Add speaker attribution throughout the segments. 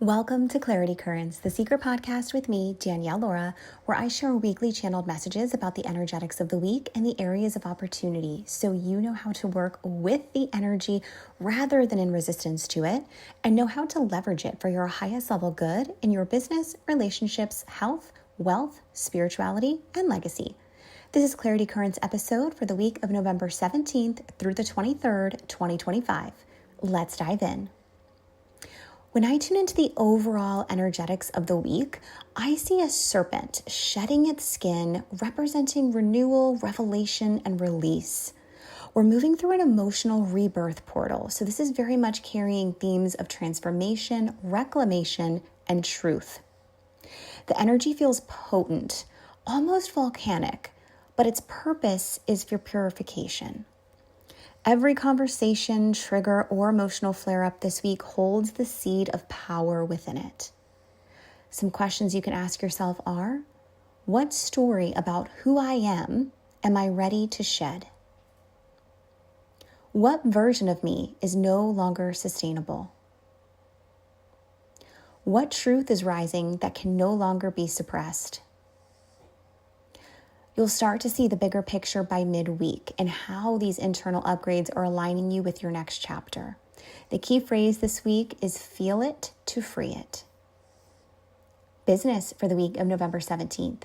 Speaker 1: Welcome to Clarity Currents, the secret podcast with me, Danielle Laura, where I share weekly channeled messages about the energetics of the week and the areas of opportunity so you know how to work with the energy rather than in resistance to it and know how to leverage it for your highest level good in your business, relationships, health, wealth, spirituality, and legacy. This is Clarity Currents episode for the week of November 17th through the 23rd, 2025. Let's dive in. When I tune into the overall energetics of the week, I see a serpent shedding its skin, representing renewal, revelation, and release. We're moving through an emotional rebirth portal, so this is very much carrying themes of transformation, reclamation, and truth. The energy feels potent, almost volcanic, but its purpose is for purification. Every conversation, trigger, or emotional flare-up this week holds the seed of power within it. Some questions you can ask yourself are, what story about who I am I ready to shed? What version of me is no longer sustainable? What truth is rising that can no longer be suppressed? You'll start to see the bigger picture by midweek and how these internal upgrades are aligning you with your next chapter. The key phrase this week is feel it to free it. Business for the week of November 17th.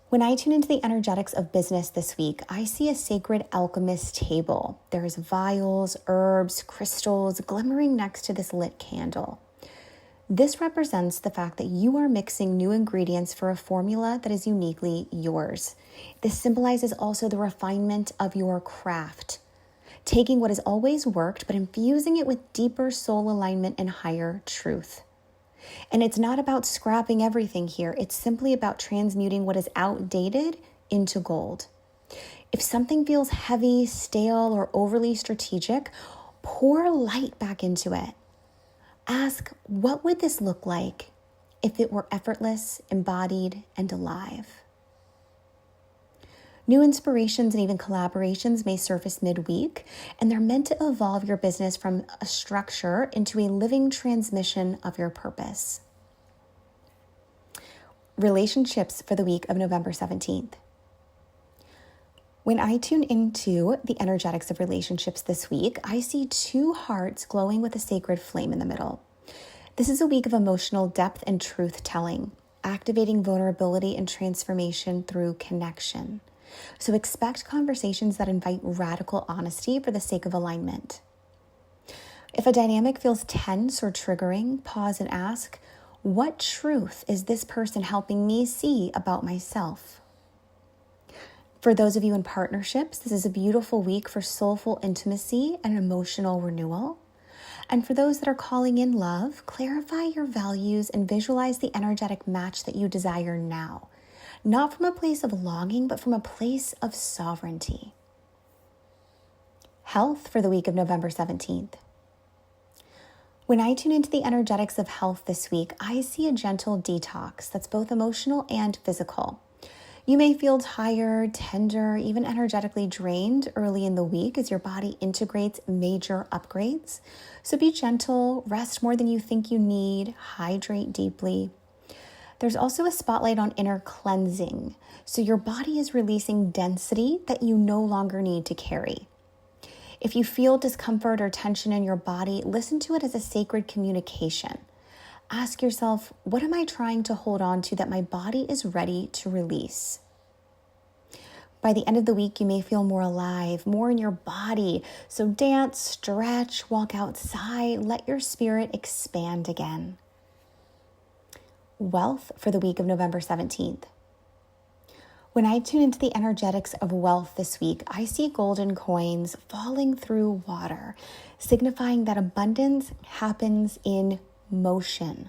Speaker 1: When I tune into the energetics of business this week, I see a sacred alchemist table. There's vials, herbs, crystals glimmering next to this lit candle. This represents the fact that you are mixing new ingredients for a formula that is uniquely yours. This symbolizes also the refinement of your craft, taking what has always worked, but infusing it with deeper soul alignment and higher truth. And it's not about scrapping everything here. It's simply about transmuting what is outdated into gold. If something feels heavy, stale, or overly strategic, pour light back into it. Ask, what would this look like if it were effortless, embodied, and alive? New inspirations and even collaborations may surface midweek, and they're meant to evolve your business from a structure into a living transmission of your purpose. Relationships for the week of November 17th. When I tune into the energetics of relationships this week, I see two hearts glowing with a sacred flame in the middle. This is a week of emotional depth and truth-telling, activating vulnerability and transformation through connection. So expect conversations that invite radical honesty for the sake of alignment. If a dynamic feels tense or triggering, pause and ask, what truth is this person helping me see about myself? For those of you in partnerships, this is a beautiful week for soulful intimacy and emotional renewal. And for those that are calling in love, clarify your values and visualize the energetic match that you desire now. Not from a place of longing, but from a place of sovereignty. Health for the week of November 17th. When I tune into the energetics of health this week, I see a gentle detox that's both emotional and physical. You may feel tired, tender, even energetically drained early in the week as your body integrates major upgrades. So be gentle, rest more than you think you need, hydrate deeply. There's also a spotlight on inner cleansing. So your body is releasing density that you no longer need to carry. If you feel discomfort or tension in your body, listen to it as a sacred communication. Ask yourself, what am I trying to hold on to that my body is ready to release? By the end of the week, you may feel more alive, more in your body. So dance, stretch, walk outside, let your spirit expand again. Wealth for the week of November 17th. When I tune into the energetics of wealth this week, I see golden coins falling through water, signifying that abundance happens in motion.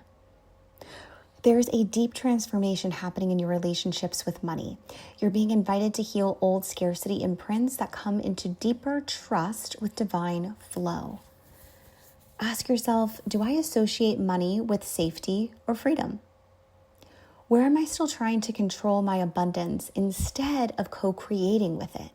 Speaker 1: There's a deep transformation happening in your relationships with money. You're being invited to heal old scarcity imprints that come into deeper trust with divine flow. Ask yourself, do I associate money with safety or freedom? Where am I still trying to control my abundance instead of co-creating with it?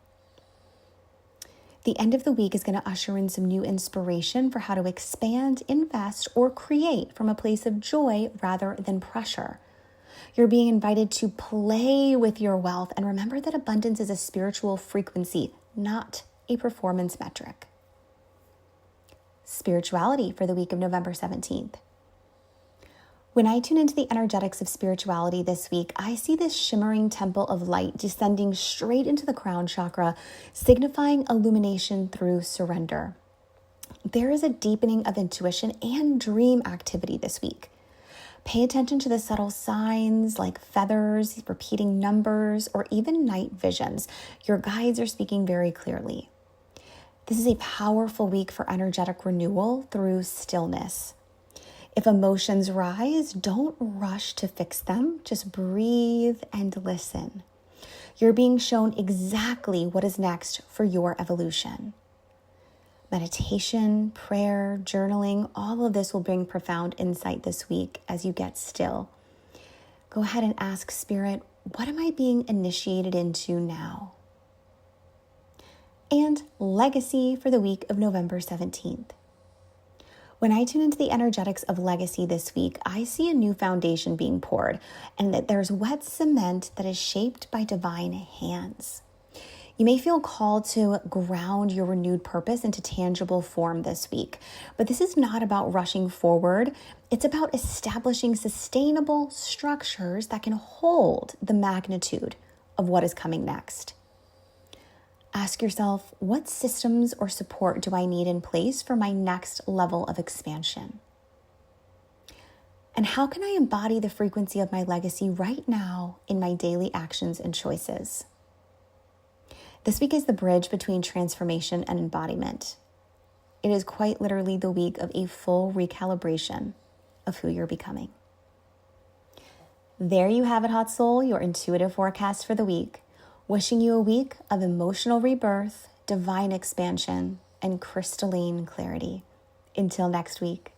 Speaker 1: The end of the week is going to usher in some new inspiration for how to expand, invest, or create from a place of joy rather than pressure. You're being invited to play with your wealth, and remember that abundance is a spiritual frequency, not a performance metric. Spirituality for the week of November 17th. When I tune into the energetics of spirituality this week, I see this shimmering temple of light descending straight into the crown chakra, signifying illumination through surrender. There is a deepening of intuition and dream activity this week. Pay attention to the subtle signs like feathers, repeating numbers, or even night visions. Your guides are speaking very clearly. This is a powerful week for energetic renewal through stillness. If emotions rise, don't rush to fix them. Just breathe and listen. You're being shown exactly what is next for your evolution. Meditation, prayer, journaling, all of this will bring profound insight this week as you get still. Go ahead and ask Spirit, what am I being initiated into now? And legacy for the week of November 17th. When I tune into the energetics of legacy this week, I see a new foundation being poured, and that there's wet cement that is shaped by divine hands. You may feel called to ground your renewed purpose into tangible form this week, but this is not about rushing forward. It's about establishing sustainable structures that can hold the magnitude of what is coming next. Ask yourself, what systems or support do I need in place for my next level of expansion? And how can I embody the frequency of my legacy right now in my daily actions and choices? This week is the bridge between transformation and embodiment. It is quite literally the week of a full recalibration of who you're becoming. There you have it, Hot Soul, your intuitive forecast for the week. Wishing you a week of emotional rebirth, divine expansion, and crystalline clarity. Until next week.